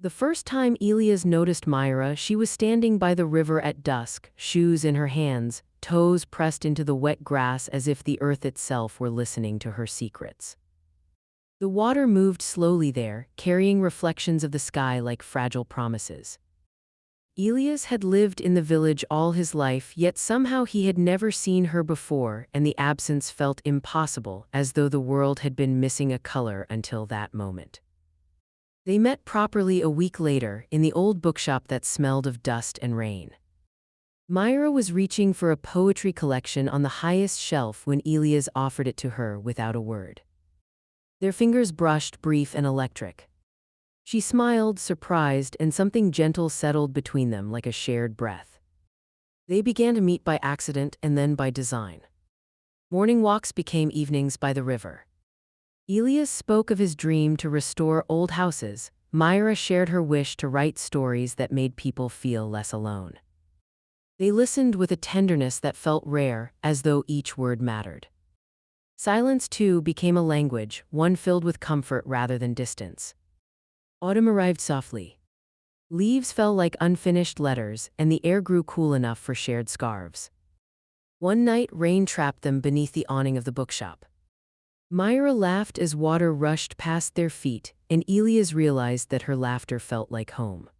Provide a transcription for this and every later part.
The first time Elias noticed Myra, she was standing by the river at dusk, shoes in her hands, toes pressed into the wet grass as if the earth itself were listening to her secrets. The water moved slowly there, carrying reflections of the sky like fragile promises. Elias had lived in the village all his life, yet somehow he had never seen her before, and the absence felt impossible, as though the world had been missing a color until that moment. They met properly a week later, in the old bookshop that smelled of dust and rain. Myra was reaching for a poetry collection on the highest shelf when Elias offered it to her without a word. Their fingers brushed, brief and electric. She smiled, surprised, and something gentle settled between them like a shared breath. They began to meet by accident and then by design. Morning walks became evenings by the river. Elias spoke of his dream to restore old houses. Myra shared her wish to write stories that made people feel less alone. They listened with a tenderness that felt rare, as though each word mattered. Silence, too, became a language, one filled with comfort rather than distance. Autumn arrived softly. Leaves fell like unfinished letters, and the air grew cool enough for shared scarves. One night, rain trapped them beneath the awning of the bookshop. Myra laughed as water rushed past their feet, and Elias realized that her laughter felt like home.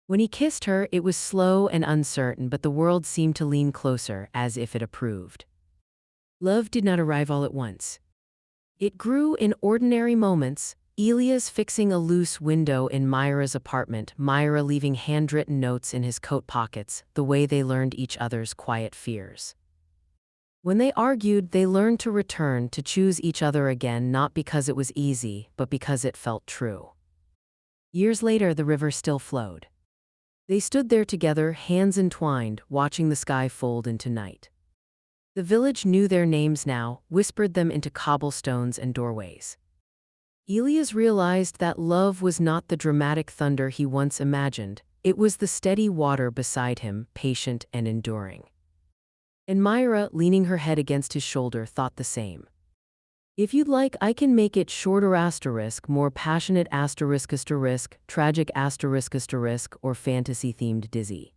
When he kissed her, it was slow and uncertain, but the world seemed to lean closer, as if it approved. Love did not arrive all at once. It grew in ordinary moments, Elias fixing a loose window in Myra's apartment, Myra leaving handwritten notes in his coat pockets, the way they learned each other's quiet fears. When they argued, they learned to return, to choose each other again, not because it was easy, but because it felt true. Years later, the river still flowed. They stood there together, hands entwined, watching the sky fold into night. The village knew their names now, whispered them into cobblestones and doorways. Elias realized that love was not the dramatic thunder he once imagined, it was the steady water beside him, patient and enduring. And Myra, leaning her head against his shoulder, thought the same. If you'd like, I can make it shorter asterisk, more passionate asterisk asterisk, tragic asterisk asterisk, or fantasy-themed dizzy.